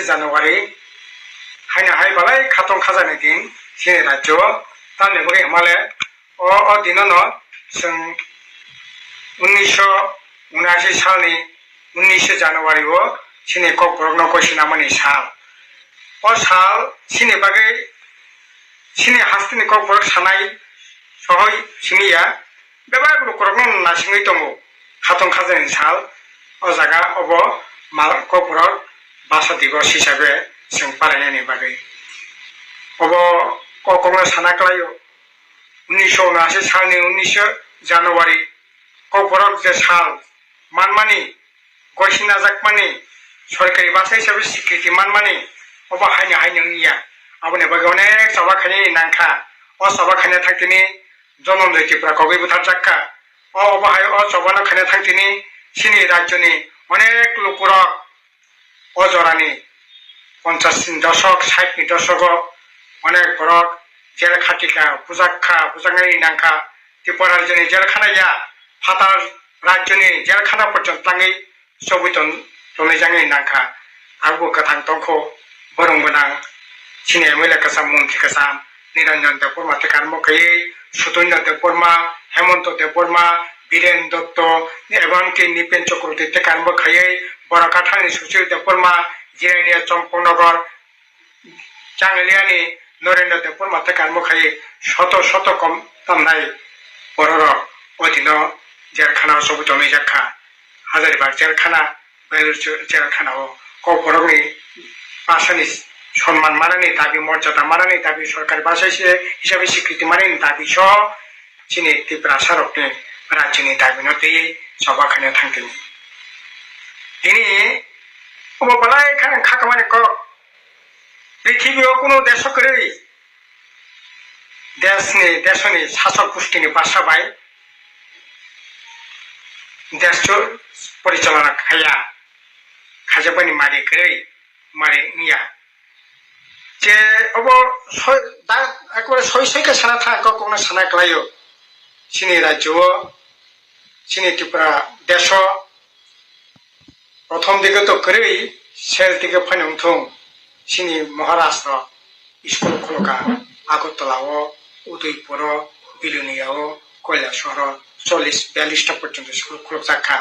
জানুয়ারি hyena high বালাই খাতং খাজাनि दिन sini রাজ্য তামনি বগে হিমালয় o dinano जों 1979 सालनि 19 जानुवारियाव sini Kokborokno Gosi namani साल o साल sini bagै sini hastini Kokborok sanai सहै siniya bebak Kokborokno nasingै dङ खातं खाजानि साल o jaga obo mal Kokborok भाषा दिवस हिसाबै जों फालिनायनि बागै obo Kokborokno सानाख्लायो 1979 सालनि 19 जानुवारि Kokborok जे साल मानमानि Gosi नाजाकमानि सरकारि भाषा हिसाबै स्वीकृति मानमानि obo हायनो हायनोनिया aboni bagै अनेक साबाखानि नांखा o साबाखानि थांतिनि जनम जयतिफ्रा कगै बुथारजाक्का o obaहाय o सबानो खानि थांतिनि sini राज्यनि अनेक लुकुरक o जरानि 50 दशक 60 दशकआव अनेक बरक जेल खाटिका बुजाखनायनि नांखा त्रिपुरा राज्यनि जेलखानाया फातार राज्यनि जेलखाना पर्यन्तङै सबितन तलैजाङै नांखा आगु गोथां दंखौ बरंबोनां sini एमएलए कासाम मंत्री कासाम निरंजन देबबर्मा तेकारमखै सुतन्य देबबर्मा हेमंत देबबर्मा बीरेन दत्त एवंकि निपेन चक्रवर्ती तेकारमखै बरकाथांनि सुशील देबबर्मा जिरानिया चम्पकनगर चांगलियानि नरेन्द्र देबबर्मा तेकारमखै शत शत कम तामनाय बरर अधीन जेलखाना सबितन जाखा हाजारिबाग जेलखाना बेलुर जेलखानाव Kokborokni भाषानि सम्मान मानायनि दाबि मर्यादा मानायनि दाबि सरकारि भाषा हिसाबै स्वीकृति मानायनि दाबि सह sini त्रिपुरा सरकनि राज्यनि दाबिनो दै सभाखानि थांदिनि दिनै अब बालाय खाखामानि क पृथ्वीयाव कुनु देशकरै देशनि शासक गोष्ठीनि भाषा बाय देश परिचालना खाजाबानि मारि करै मारि निया जे अब दा एकबारे सय साना था Kokborokno सानाख्लायो sini राज्यआव sini त्रिपुरा देश प्रथम दिगे तो करै सेल दिगे फैनोंथों sini महाराष्ट्र स्कुल खुलका आगरतलाव उदयपुर बिलुनियाव कैलासहर 40-42 पर्यन्त स्कुल खुलजाखा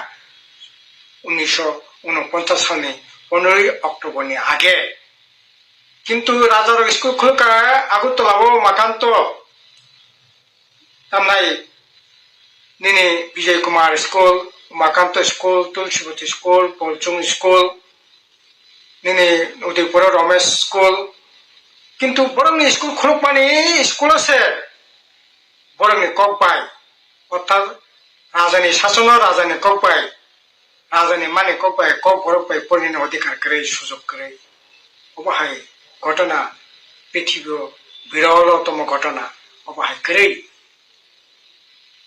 1949 सालनि 15 अक्ट'बरनि आगे किन्तु राजार स्कुल खुलका आगरतलाव माकान्त तामनाय निनि विजय कुमार स्कुल माकान्त स्कुल तुलसीवती स्कुल बलचुं स्कुल निनि उदयपुर रमेश स्कुल किन्तु बरंनि स्कुल खुलकमानि स्कुल আছে बरंनि ककबाय अर्थात राजानि शासन राजानि ककबाय राजानि माने ककबाय Kokborok बाय परिनो अधिकार करै सुযোগ करै अबहाय घटना पृथ्वीयाव बिरलतम घटना अबहाय करै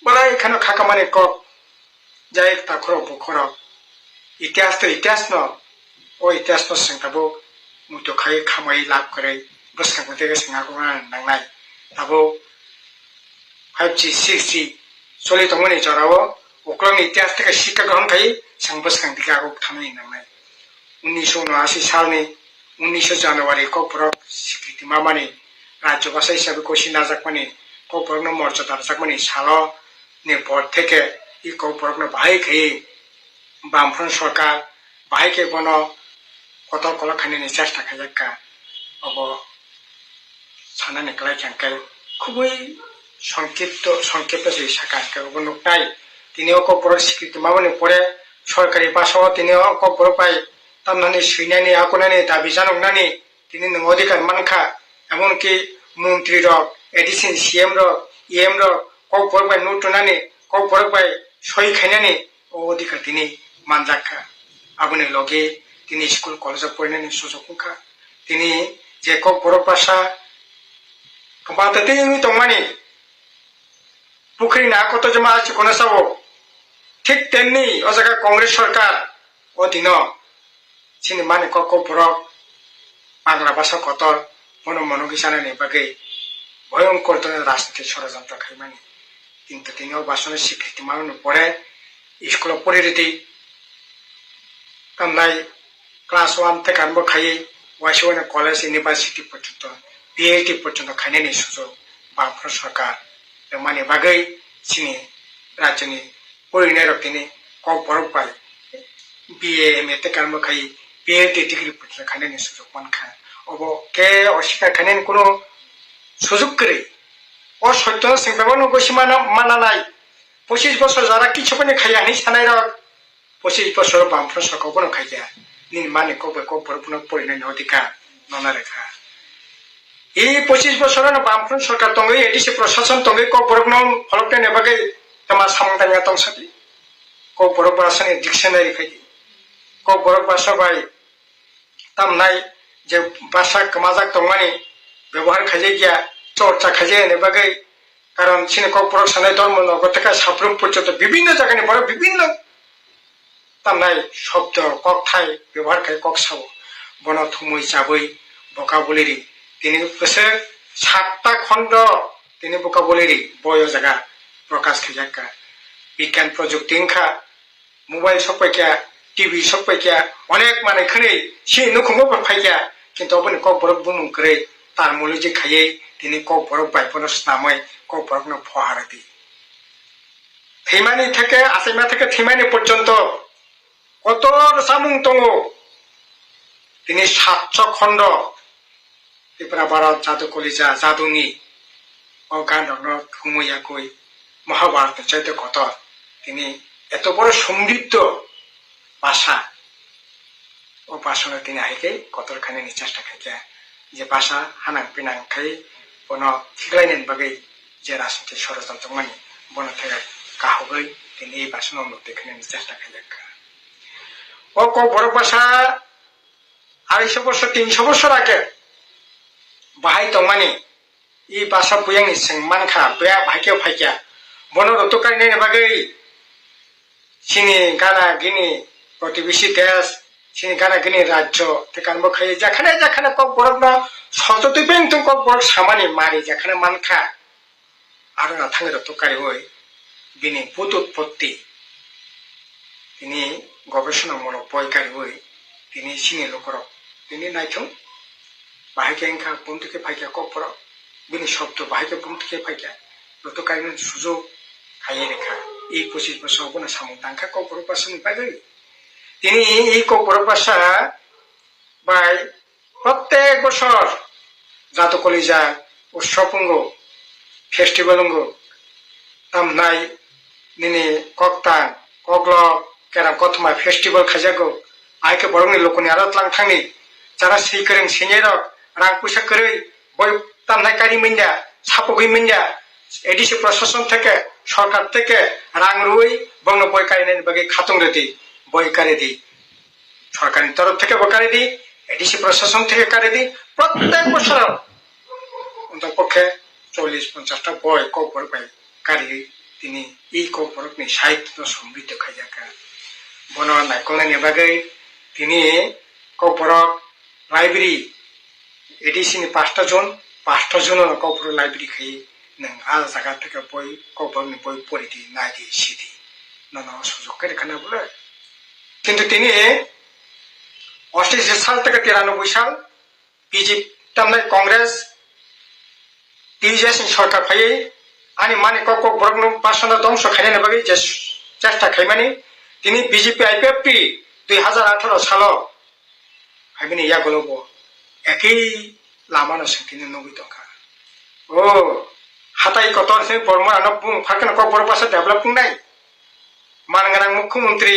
बलाय खानो खाखामानि कक जाय ताखर बखर इतिहास तो इतिहास न o इतिहास न संताबो मुतो खाय खामाय लाभ करै बसखांते संगाखौ नांनाय ताबो 5G 6G सोलि तंगनि जराव अक्लंनि इतिहास तक शिक्षा ग्रहण खाय संग बसखांते आगो थानाय नांनाय 1979 सालनि 19 जानुवारि Kokborok स्वीकृति मामानि राज्य भाषा हिसाबै Gosi नाजाकमानि Kokborokno मर्यादा जाकमानि सालो नि पद থেকে এই Kokborokno बाहायखै बामफ्रन सरकार बाहायखै बनो कतल कलखानिनि চেষ্টা खायजाक्का अब सानानि क्लायखांखाय खुबै সংক্ষিপ্ত যে সাকারকে অনুক্তাই তিনিও Kokborok স্বীকৃতি মামানি পরে সরকারি ভাষাও তিনিও Kokborok পাই তামনানি সৈনানি আকনানি দাবি জানকনানি তিনি নং অধিকার মানখা এমনকি মন্ত্রী রক এডিসিন সিএম রক ইএম রক Kokborok পাই নুটনানি Kokborok পাই সই খাইনানি ও অধিকার তিনি মানজাক্কা আবনি লগে তিনি স্কুল কলেজে পড়নানি সুযোগ খা তিনি যে Kokborok ভাষা কম্পাতে তিনি তংমানি পুখরি না কত জমা আছে কোন সাব ঠিক তেমনি ও জায়গা কংগ্রেস সরকার অধীন sini mani Kokborok বাংলা ভাষা কতল মনোগিসানানি বাগै ভয়ঙ্কর ধরনের রাজনীতির ষড়যন্ত্র খাইমানি কিন্তু তিনিও ভাষণের স্বীকৃতি মানানোর পরে স্কুল পরিরিতি কামলাই ক্লাস 1 থেকে আরম্ভ খাই ওয়াইসিওয়ানা কলেজ ইউনিভার্সিটি পর্যন্ত পিএইচডি পর্যন্ত খাইनायनि সুযোগ বামফ্র সরকার মানে বাগै চিনি রাজ্যनि পরিণয় রক্তিনি ককবরক বাই বিএ এমএ তে কার্ম খাই পিএইচডি ডিগ্রি পর্যন্ত খাইनायनि সুযোগ মানখা অব কে অস্বীকার খাইनायनि কোনো সুযোগ করে অসত্য সিংপাবন গসি মানানাই 25 বছর যারা কিছু মানে খাইয়ানি সানাই রক 25 বছর বামফ্র সরকার খাইয়া নিন মানে ককবরকনো পরিণয় অধিকার ননা রেখা এই 25 বছর বামফ্র সরকার তঙ্গই এডিসি প্রশাসন তঙ্গই ককবরকনো ফলকতে নেবাগै तमा सामंताया तंगसाति ककबरक भाषानि डिक्शनारि खायदि ककबरक भाषा बाय तामनाय जे भाषा कमाजाक तंगमानि व्यवहार खायजे गया चर्चा खायजे ने बागै कारण सिने ककबरक सानाय धर्म नगतका साफ्रोम पर्यन्त विभिन्न जायगानि बड़ विभिन्न तामनाय शब्द ककथाय व्यवहार खाय ककसाव बन थुमै जाबै भोकाबुलारि तिनि बोसोर 7टा खण्ड तिनि भोकाबुलारि बय जागा प्रकाश खायजाका विज्ञान प्रजुक्ति इंखा मोबाइल सपायका टीवी सपायका अनेक माने खनै सि नखुमो फायका किन्तु अपन ककबरक बुमुं करे तार मुलुजे खायै दिनै ककबरक बायपन स्नामै ककबरकनो फहारदि थैमानि থেকে आसाइमा থেকে थैमानि पर्यन्त कत सामुं दङ दिनै 700 खण्ड त्रिपुरा भारत जादु कलिजा जादुनि अगाननो थुमैयाकै महाभारत चाইতে কত তিনি এত বড় সমৃদ্ধ ভাষা ও ভাষণে তিনি আইকে কতখানি চেষ্টা খাইছে যে ভাষা হানাং পিনাং খাই বন ঠিকলাইনেন বাগै যে রাজনীতি ষড়যন্ত্র মানি বন থেকে কাহबै তিনি এই ভাষণের মধ্যে খানি চেষ্টা খাইছে ও বড় ভাষা 250 বছর 300 বছর আগে বাহাই তংমানি এই ভাষা বুয়াংনি সিং মানখা বেয়া ভাইকে ফাইকা বনরত কাহিনী বাগै চিনি গানা গিনি প্রতিবেশী দেশ চিনি গানা গিনি রাজ্য থেকে আরম্ভ খাই যেখানে যেখানে ককবরকনো সততই বেংতং ককবরক সামানি মারি যেখানে মানখা আরো না থাঙ্গে রতকারী হই বিনি ভূত উৎপত্তি তিনি গবেষণামূলক বইকারী হই তিনি চিনি লোকরক তিনি নাইথং বাহাইকে এংখা বুম থেকে ফাইকা ককবরক বিনি শব্দ বাহাইকে বুম থেকে ফাইকা রতকারীর সুযোগ খাইয়ে রেখা এই 25 বছর বনা সামন্তাঙ্কা ককবরক ভাষা নিপাগै তিনি এই ককবরক ভাষা বাই প্রত্যেক বছর জাত কলিজা উৎসবঙ্গ ফেস্টিভ্যালঙ্গ তামনাই নিনি কক্তাং কগলক কেরাম কথমা ফেস্টিভ্যাল খাজাগো আইকে বরংনি লোকনি আরত লাংথাंनि যারা সেইকরেং সেনেরক রাং পয়সা কरै বই তামনাই কারি মিন্দা সাপগৈ মিন্দা এডিসি প্রশাসন থেকে সরকার থেকে রাং রুই বংন বইকারিনানি বাগै খাতং রেদি বইকারি দি সরকারি তরফ থেকে বইকারি দি এডিসি প্রশাসন থেকে কারি দি প্রত্যেক বছর অন্তপক্ষে 40-50টা বই ককবরক বাই কারি তিনি এই ককবরকনি সাহিত্য সমৃদ্ধ খাইজাকা বন নাইকলনানি বাগै তিনি ককবরক লাইব্রেরি এডিসিনি 5টা জন ককবরক লাইব্রেরি খাই नों आला जागा থেকে বই ককবরকনি বই পড়িদি নাইদি সিদি নানা সুযোগ করে খানা বলে কিন্তু তিনি 88 সাল থেকে 93 সাল বিজেপি তামনাই কংগ্রেস টিজেসি সরকার ফাই আনি মানে ককবরকনো ভাষণ ধ্বংস খাইনানি বাগै যে চেষ্টা খাইমানি তিনি বিজেপি আইপিএফটি 2018 সাল হাইবিনি ইয়াগলব একই লামানো তিনি নবি দকা ও হাতাই কত বর্মা বুং ফারকান ককবরক ভাষা ডেভেলপিং নাই মানগানাং মুখ্যমন্ত্রী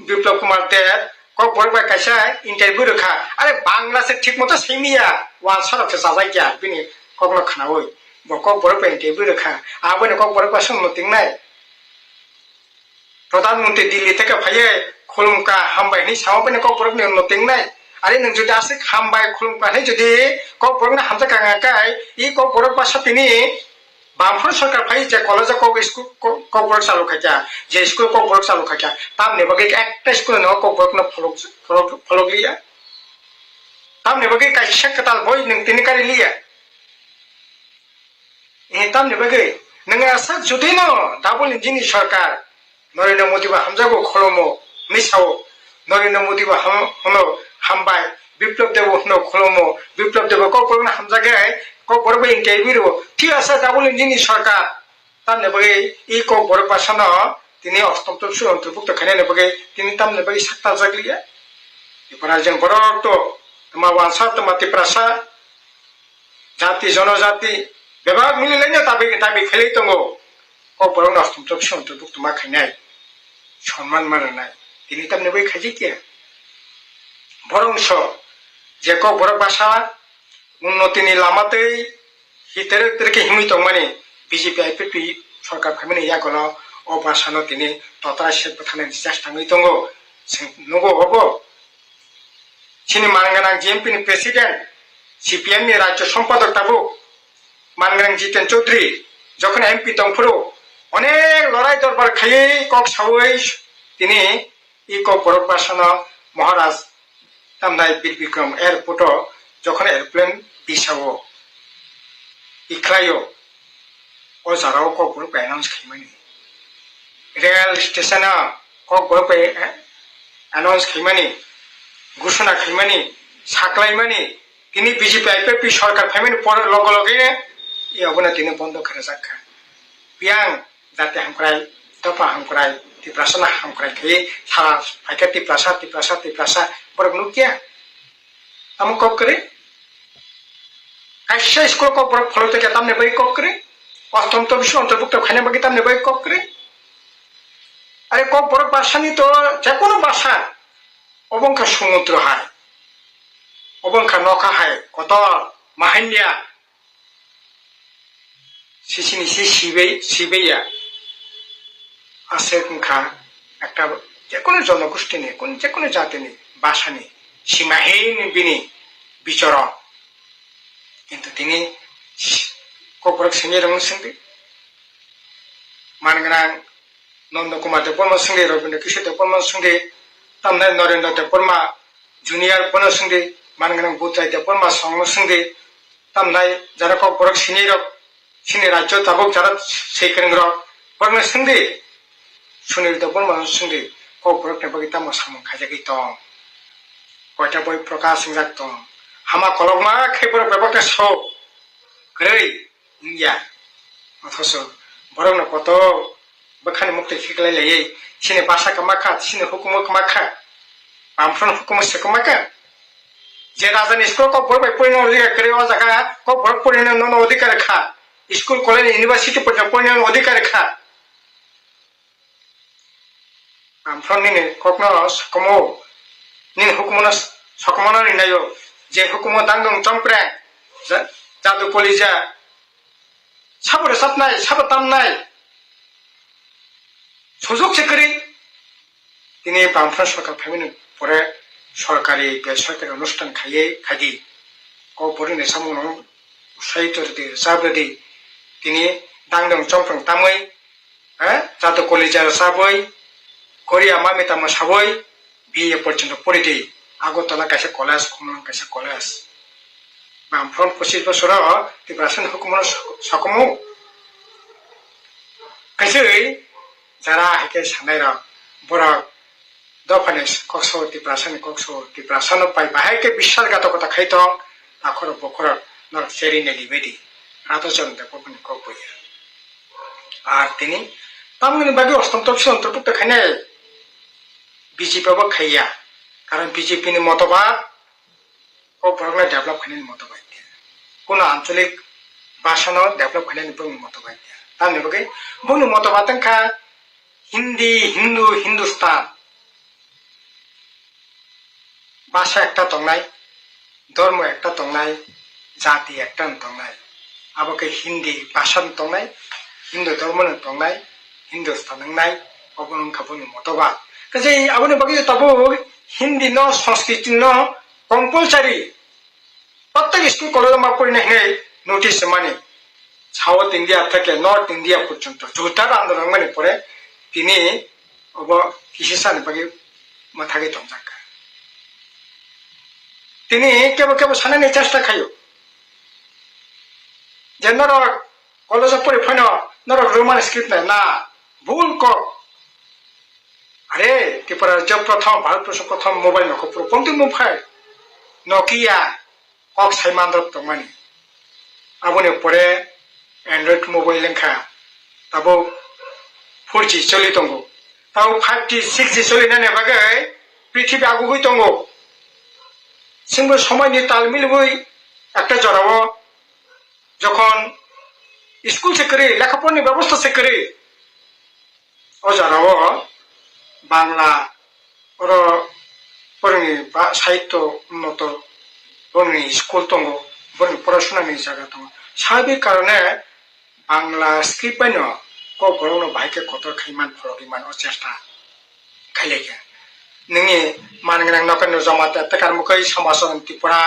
বিপ্লব কুমার দেব ককবরক বাই কাইসা ইন্টারভিউ রেখা আরে বাংলা সে ঠিক মতো সেমিয়া ওয়ান সরকে সাজাই গিয়া বিনি ককনো খানাওই ককবরক বাই ইন্টারভিউ রেখা আবনে ককবরক ভাষা নতিং নাই প্রধানমন্ত্রী দিল্লি থেকে ফাইয়ে খুলুমকা হামবাইনি সামাবনে ককবরকনি নতিং নাই আরে নং যদি আসে খামবাই খুলুমকানে যদি ককবরকনি হামজা কাঙাকাই ই ককবরক ভাষা তিনি বামফ্র সরকার ফাই যে কলেজে ককবরক চালু খাইকা যে স্কুল ককবরক চালু খাইকা তামনে বাগै একটা স্কুল ন ককবরকনো ফলক লিয়া তামনে বাগै কাইসা কতাল বই নং তিনি কারি লিয়া তামনে বাগै নং আসা যদি ন ডাবল ইঞ্জিনি সরকার নরেন্দ্র মোদী বা হামজাগো খলমো মিসাও নরেন্দ্র মোদী বা হলো হামবাই বিপ্লব দেব হনো খলমো Biplab Deb kokborokno hamjage kokborok interview ঠিক আছে ডাবল ইঞ্জিনি সরকার তামনে বগে এই kokborok ভাষানো তিনি অষ্টম তফসিল অন্তর্ভুক্ত খাইনানে বগে তিনি তামনে বগে সাক্তা জাগলিয়া এবার जों borok to tama wansa tama tiprasa জাতি জনজাতি বিভাগ মিলিলে দাবি দাবি খেলেই দङ kokborokno অষ্টম তফসিল অন্তর্ভুক্ত মা খাইনাই সম্মান মারা নাই তিনি তামনে বগে খাইজি কিয়া বরংস যে kokborok ভাষা উন্নতিনি লামাতেই হিতেরকে হিমি দংমানি বিজেপি আইপিপি সরকার ফাইমানি ইয়াগলো ও ভাষানো তিনি ততরা শেখ থানাनि চেষ্টাङै दङ नंगौ हबो চিনি মানগানাং জিএমপি नि প্রেসিডেন্ট সিপিএম नि রাজ্য সম্পাদক তাবু মানগানাং জিতেন চৌধুরী যখন এমপি দংফুরো অনেক লড়াই দরবার খাইয়ে কক সাউই তিনি ই kokborok ভাষানো মহারাজ তামনাই বীর বিক্রম এয়ারপোর্ট যখন এরপ্লেন বিসাও ইখলাयो ও জারাও kokborok অ্যানাউন্স খাইমানি রেল স্টেশন kokborok অ্যানাউন্স খাইমানি ঘোষণা খাইমানি সাকলাইমানি তিনি বিজেপি আইপিপি সরকার ফাইমানি পরে লগে লগে ই অবনা তিনি বন্ধ করে রাখা পিয়াং যাতে হামক্রাই দফা হামক্রাই তিপ্রাসনা হামক্রাই খাই সারা ফাইকা Tiprasa borok nukia amo kok kre kaisa skol kokborok pholote ke tamne bai kok kre অষ্টম তফসিল অন্তর্ভুক্ত খাইনা বাকি তামনে bai kok kre আরে kokborok ভাষানি তো যে কোনো ভাষা অবংখা সমুদ্র হায় অবংখা নখা হায় কত মাহান্যা সিসিনি সিবেইয়া আছে কোনখা একটা যে কোনো জনগোষ্ঠী নিয়ে কোন যে কোনো জাতি নিয়ে ভাষা নিয়ে সীমাহীন বিনি বিচরণ কিন্তু তিনি kokborok singi rong singdi মানগানাং Nanda Kumar Debbarma সঙ্গে রবীন্দ্র কিশোর দেববর্মা সঙ্গে তামনাই নরেন্দ্র দেববর্মা জুনিয়র বর্মা সঙ্গে মানগানাং বুদ্ধাই দেববর্মা সঙ্গ সঙ্গে তামনাই যারা kokborok সিনি রক সিনি রাজ্য তাবক যারা সেইখানে রক বর্মা সঙ্গে সুনীল দেববর্মা সঙ্গে kokborok ne bagi tamo samung khajagi tong কয়টা বই প্রকাশ সিংজাক দং হামা কলমা খেবর ব্যবহার সো গ্রেই ইন্ডিয়া অথচ বরং কত বখানে মুক্তি শিখলাই লাই সিনে ভাষা কামাখা সিনে হুকুম কামাখা বামফ্রন হুকুম সে কামাখা যে রাজানি স্কুল kokborok পরিণাম অধিকার করে ও জায়গা kokborok পরিণাম নন অধিকার খা স্কুল কলেজ ইউনিভার্সিটি পরিণাম অধিকার খা বামফ্রন নিনে kokno sakamo nin hukumona sakmana ni nayo je hukumo dangdong chomprang jadu kolija sabore sapnai sabatamnai সুযোগ চাকরি তিনি বামফ্রন্ট সরকার ফাইমানি পরে সরকারি বেসরকারি অনুষ্ঠান খাইয়ে kokborokni samung উৎসাহিত সাবদি তিনি দাংদং চমফ্রং তামই জাদু কলিজার সাবই কোরিয়া মামি তামা সাবই বিএ পর্যন্ত পড়ে দিই আগরতলা কাছে কলেজ খুমলং কাছে কলেজ বামফ্রন্ট 25 বছর তিপ্রাসন হুকুমর সকমু কাছে যারা হেকে সানাইরা বড় দফানেস কক্সো তিপ্রাসন পাই বাহাইকে বিশ্বাসঘাতকতা খাইত আখর বখর নর সেরিনে লিবেদি রাধাচরণ দেববর্মা kokboy আর তিনি তামনি বাকি অষ্টম তফসিল অন্তর্ভুক্ত খাইনে বিজেপি খাইয়া কারণ বিজেপি মতবাদ kokborokno ডেভেলপ খাইনি মতবাদ কোন আঞ্চলিক ভাষানো ডেভেলপ খাইনি মতবাদ তামনি বাকি বনু মতবাদ খা হিন্দি হিন্দুস্তান ভাষা একটা দংনাই ধর্ম একটা দংনাই জাতি একটা দংনাই আবকে হিন্দি ভাষা দংনাই হিন্দু ধর্ম দংনাই হিন্দুস্তান দংনাই অবনং খাবনি মতবাদ কাজে আবনি বাকি তবু হিন্দি ন সংস্কৃতি ন কম্পালসারি প্রত্যেক স্কুল কলেজ মা পড়ি না নোটিশ মানে সাউথ ইন্ডিয়া থেকে নর্থ ইন্ডিয়া পর্যন্ত জোরদার আন্দোলন মানে পরে তিনি অব কিসেসানি বাকি মাথাকে দংজাকা তিনি কেবল সানানি চেষ্টা খাইও যে নর কলেজ পড়ি ফাইন নর রোমান স্ক্রিপ্ট না ভুল কক আরে ত্রিপুরা রাজ্য প্রথম ভারতবর্ষ প্রথম মোবাইল নখ পুরোপন্থী mobile Nokia kok saiman rok tongmani aboni pore Android mobile lengkha tabo 4G choli tongo tabo 5G 6G choli nane bagai পৃথিবী আগুই tongo जोंबो समायनि ताल मिलबोय একটা জড়াবো যখন স্কুল से करे लेखापढ़ानि व्यवस्था से करे ও জড়াবো বাংলা ওর फोरोंनि बा साहित्य उन्नत फोरोंनि स्कुल दङ फोरोंनि पढ़ाशोनानि जायगा दङ साबि कारणे बांला स्क्रिप्ट बायनो गबरनो भाइके कत खैमान फरगिमान अ चेष्टा खाइलेके नोंनि मानगोनां नखरनि जमाते तकारमुखै समाजन त्रिपुरा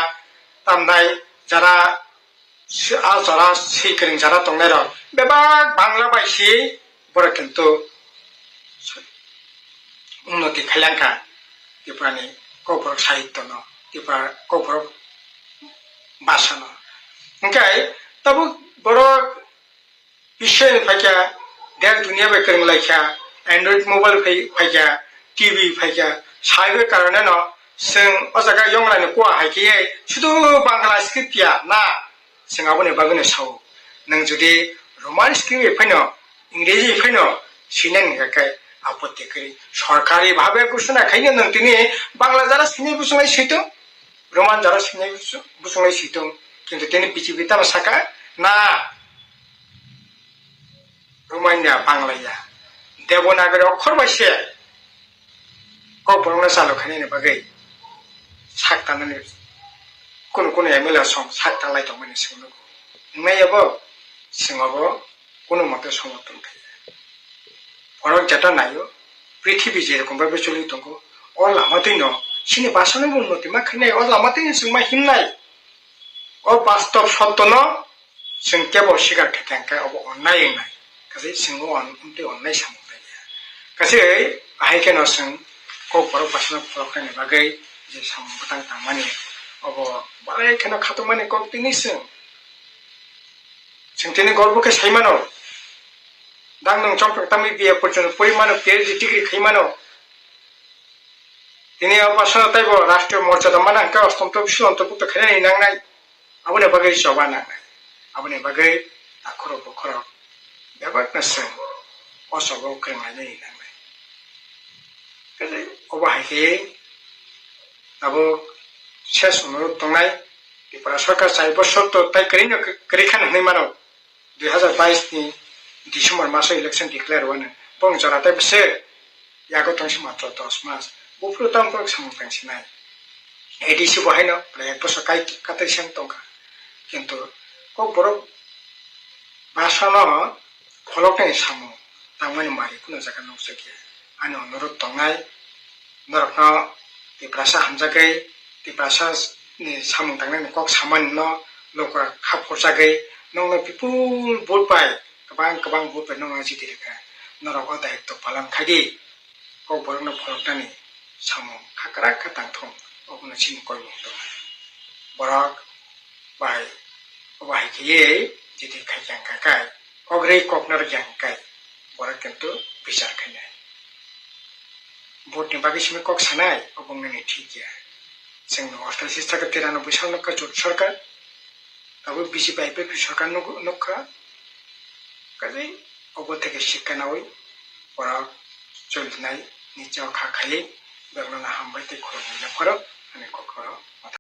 तामनाय जारा जरा सैकरिं जारा दंनाय र बेबा बांला बायसि बर किन्तु उन्नति खाइलांखा त्रिपुरानि Kokborok साहित्य no त्रिपुरा Kokborok भाषा no ओंखाय तब borok बिषय फाइका देश दुनिया बे करंग लाइखा एंड्रॉइड मोबाइल फाइका टीवी फाइका साइबे कारणे न जों अजागा यंलानि को हाइके शुधु बांला स्क्रिप्ट या ना जों आबने बागने साव नों जुदि रोमान स्क्रिप्ट फाइनो इंग्रेजी फाइनो सिनेन गाय आपत्ति करी सरकारी भावे घोषणा खाइनो नों तिनि बांला जारा सिने बुसुंनाय सैतो रोमान जारा सिने बुसुंनाय सैतो किन्तु तिनि बिजिबि तामा साका ना रोमानिया बांलाया देवनागरी अक्षर बायसे Kokborokno चालु खाइनो बागै साकतानानै कुनु एमएलए सम साकतालाय दंमोन सिंनो नैयाबो सिंगाबो कुनु मते समर्थन थायो Orang jata nayo, prithibi jerokom babe choli tongo, or lamatin no, sini basano unnoti ma khinai, or lamatin singma himnai, or bastov shotto no, sing kebo shigar khetangka obo onnai engnai, kasi singo unti onnai samutay. Kasi ahike no sing Kokborok basano pholoknani bagai je samutang tangmani, obo balai kena khatumani kok tini sing tini gorboke saimano. Dang nung chongpek tami biya porjono porimano PhD degree khaimano tini abasana taibo rashtriyo morjada manangka ostomto bishil ontobukta khainani nangnai abone bagai joba nangnai abone bagai akhoro bokhoro bebakna sing osobo krenglai nangnai kaje oba haike abo shesh onurod tongnai Tripura sarkar 4 বছর তো তাই করিখান হই মানো 2022 ni December মাসে election declare হওয়ানো বং জরাতে বসে ইয়াগো তংসি মাত্র 10 মাস বুফ্রু তামপক সামতাংসি নাই ADC বহাইনো প্রায় 1 বছর কাতাই সাং তংকা কিন্তু Kokborok ভাষানো ফলকনে সামু তামনি মারি কোনো জায়গা নসকে আনি অনুরোধ তংনাই নরকনা Tiprasa হামজাগৈ Tiprasa ni samung tangnani kok saman no lokra khaporjagai nongno people vote pai kabang vote pai nongna jidirka norok odai to palam khagi Kokborokno pholoknani samung khakra khatang thom obno sin koi mukto borok bai obai khiye jiti khaijang kakai ogrei koknar jang kai borok kintu bichar khainai vote ni bagi simi kok sanai obongni thikya जोंनो 88 টাকা 93 साल का जोट सरकार तब BJP IPF सरकार नखा कजै अब থেকে শিক্ষা নাওই পড়া চলনাই নিচে খা খালি বেগনা হামবাইতে খরচ ফরক আমি কখনো